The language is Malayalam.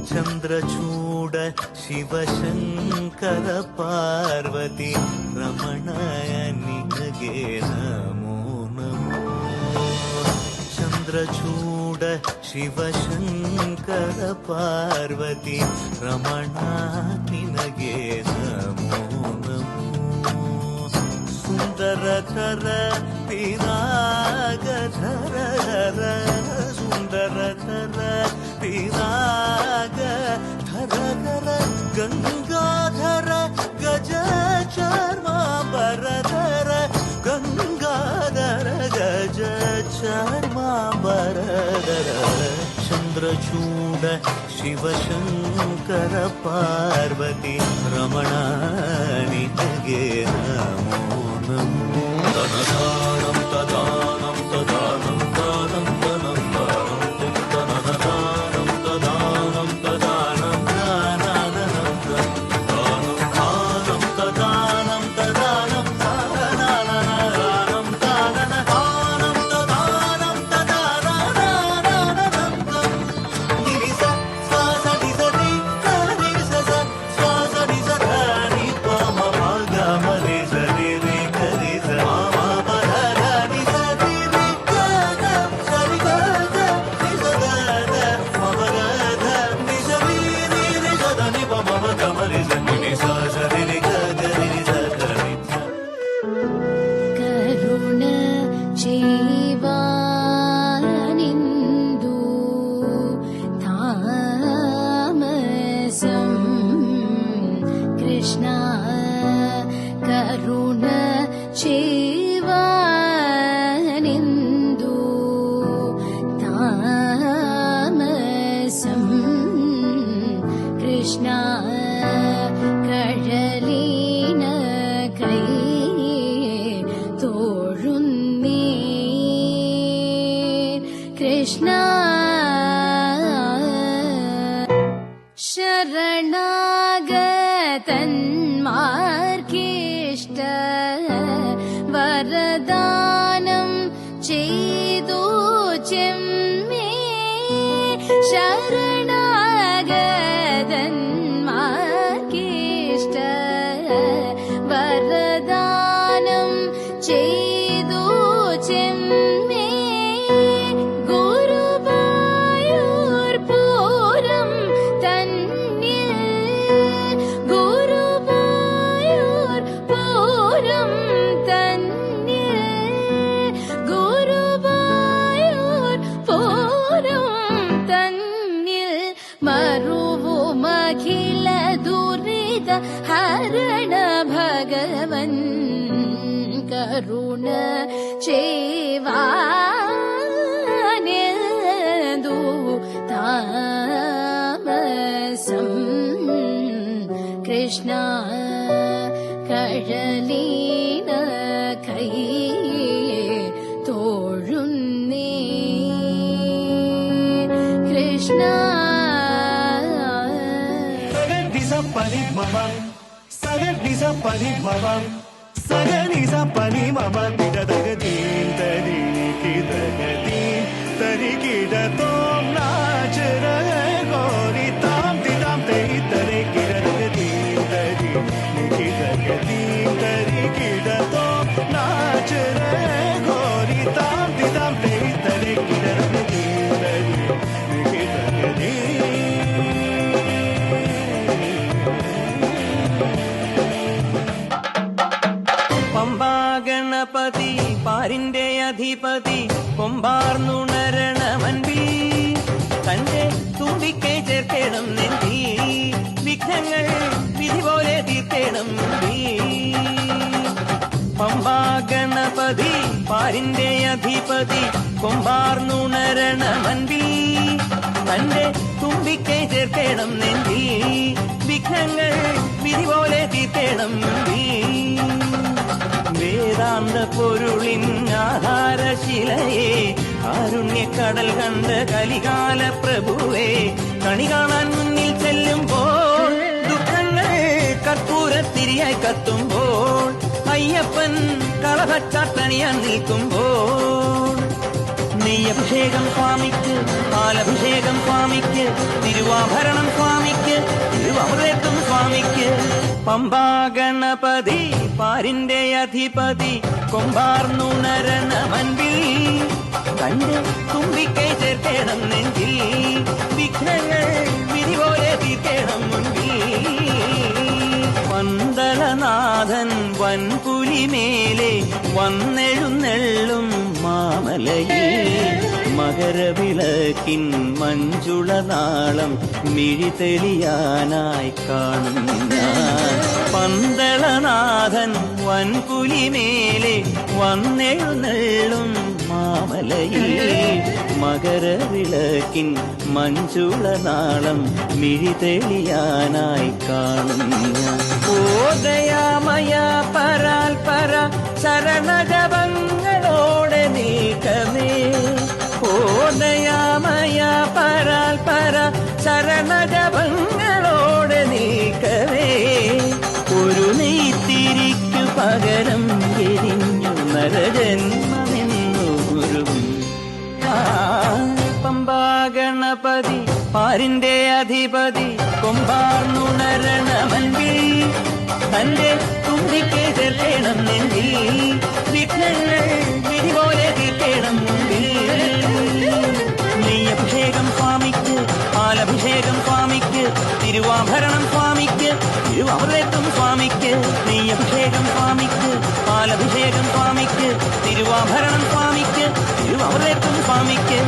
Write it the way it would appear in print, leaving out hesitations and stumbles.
ಚಂದ್ರಚೂಡ ಶಿವಶಂಕರ ಪಾರ್ವತಿ ರಮಣಯ ನಿನಗೆ ನಮೋ ನಮೋ. ಚಂದ್ರಚೂಡ ಶಿವಶಂಕರ ಪಾರ್ವತಿ ರಮಣ ನಿನಗೆ ನಮೋ ನಮೋ. ಸುಂದರಕರ ಪಿನಾಗಧರ ಸುಂದರಕರ ಪಿನಾಗ ಧರಧರ ಗಂಗಾಧರ ಗಜ ಚರ್ಮಾಂಬರಧರ ಗಂಗಾಧರ ಗಜ ಚರ್ಮಾಂಬರಧರ. ಚಂದ್ರಚೂಡ ಶಿವಶಂಕರ ಪಾರ್ವತಿ ರಮಣ ನಿನಗೆ ನಮೋ ನಮೋ. ತನದಾನಂ ತದಾನಂ ತದಾನಂ ದಾನಂ ತನಂ ದಾನಂ ತದಾನಂ ತದಾನಂ ದಾನಂ ದಾನಂ ತದಾನಂ ತದಾನಂ ದಾನಂ ದಾನಂ ತದಾನಂ ತದಾನಂ ನಿರಿಸ ಸ್ವಾಸ ನಿಸ ನಿ ನಿ ಸ ಸ ಸ್ವಾಸ ನಿಸ ಧ ನಿ ಪ ಮ ಮ ಗ ಮ ರಿ ಸ ರಿ ರಿ ಗ ರಿ ಸ ಮ ಮ ಪ ಧ ಧ ನಿ ಸ ರಿ ರಿ ಗ ಗ ಸ ರಿ ಗ ಗ ನಿ ಸ ಗ ಗ ಮ ಮ ಗ ಧ ನಿ ಸ ರಿ ರಿ ರಿ ಸ ಧ ನಿ ಪ ಮ ಮ ಗ ಮ ರಿ ಸ ನಿ ನಿ ಸ ಸ ರಿ ರಿ ಗ ಗ ರಿ ರಿ ಸ ಗ ರಿ ಸ. ಕರುಣ ಚೈವಾನಿಂದು ತಾಮಸಂ ಕೃಷ್ಣ ಕರುಣ ಚೈವಾನಿಂದು ತಾಮಸಂ കൃഷ്ണ കഴലീന കൈ തോഴുന്നേ കൃഷ്ണ ശരണാഗതന്മാർക്കിഷ്ട വരദാനം ചെയ്തു ചെമ്മേ ശരണാഗതന്മാർക്കിഷ്ട വരദാനം ചെയ്തു ചെമ്മേ ഗുരുവായൂർ പൂരം തന്നിൽ ഗുരുവായൂർ പൂരം തന്നിൽ ഗുരുവായൂർ പൂരം തന്നിൽ മറുവുമഖില ദുരിത ഹരണ ഭഗവൻ കരുണ ചേവാനെന്തു താമസം കൃഷ്ണ കഴലീന കൈ തോഴുന്നേ കൃഷ്ണ പനി മമ സഗ പനി മമ സഗ നിസ പനി മമ കിടതകതീം തരി കിടകതീം തരി കിടതോം നാച രഹ ഗോരി താം തിതാം തരി തരി കിടകതീം തരി കിടകതീം തരി കിടതോം നാച രഹ ഗോരി താം തിതാം തരി തരി കിടകതീം തരി കിടകതീം. പമ്പാഗണപതി പാരിന്റെ അധിപതി കൊമ്പാർന്നുണരണമൻപി തന്റെ തുമ്പിക്കെ ചേർക്കണം നെഞ്ചി വിഘ്നങ്ങൾ വിധി പോലെ തീർക്കണം പമ്പാഗണപതി പാരിന്റെ അധിപതി കൊമ്പാർന്നുണരണമൻപി തന്റെ തുമ്പിക്കെ ചേർക്കണം നെഞ്ചി വിഘ്നങ്ങൾ വിധി പോലെ തീർക്കണം വേദാന്ത പൊരുളിൻ ആധാരശിലയെ കാരുണ്യക്കടൽ കണ്ട കലികാല പ്രഭുവേ കണി കാണാൻ മുന്നിൽ ചെല്ലുമ്പോൾ ദുഃഖങ്ങൾ കർപ്പൂരത്തിരിയായി കത്തുമ്പോൾ അയ്യപ്പൻ കളഭച്ചാട്ടണിയാൻ നിൽക്കുമ്പോൾ നെയ്യഭിഷേകം സ്വാമിക്ക് പാലഭിഷേകം സ്വാമിക്ക് തിരുവാഭരണം സ്വാമിക്ക് തിരുവമൃതത്വം സ്വാമിക്ക് പമ്പാ ഗണപതി പാരിന്റെ അധിപതി കൊമ്പാർന്നുണരണ മൻപിൽ തന്റെ തുമ്പിക്കൈ ചേർക്കണം നെഞ്ചിൽ വിഘ്നങ്ങൾ വിധി പോലെ തീർക്കണം മുൻപിൽ പന്തളനാഥൻ വൻപുലിമേലെ വന്നെഴുന്നെള്ളും മാമലയിൽ മകരവിളക്കിൻ മഞ്ജുളനാളം മിഴിതെളിയാനായി കാണും ഞാൻ പന്തളനാഥൻ വൻപുലിമേലെ വന്നെഴുന്നെള്ളും മാമലയിൽ മകരവിളക്കിൻ മഞ്ജുളനാളം മിഴിതെളിയാനായി കാണും ഞാൻ ഓ ദയാമയ പരാൽപര ശരണജപങ്ങളോടെ നീക്കമേ ഓ ദയാമയ പരാൽപര ശരണജപങ്ങളോടെ നീക്കമേ ഒരു നെയ്ത്തിരിക്കു പകരം എരിഞ്ഞു നരജന്മമെന്നു ഗുരുവും പമ്പാ ഗണപതി പാരിന്റെ അധിപതി കൊമ്പാർന്നുണരണ മൻപിൽ തന്റെ തുമ്പിക്ക് ചേർക്കണം നെഞ്ചിൽ വിഘ്നങ്ങൾ വിധി പോലെ തീർക്കണം മുമ്പിൽ നെയ്യഭിഷേകം സ്വാമിക്ക് പാലഭിഷേകം സ്വാമിക്ക് തിരുവാഭരണം സ്വാമിക്ക് തിരുവമൃതത്വം സ്വാമിക്ക് നെയ്യഭിഷേകം സ്വാമിക്ക് പാലഭിഷേകം സ്വാമിക്ക് തിരുവാഭരണം സ്വാമിക്ക് തിരുവമൃതത്വം സ്വാമിക്ക്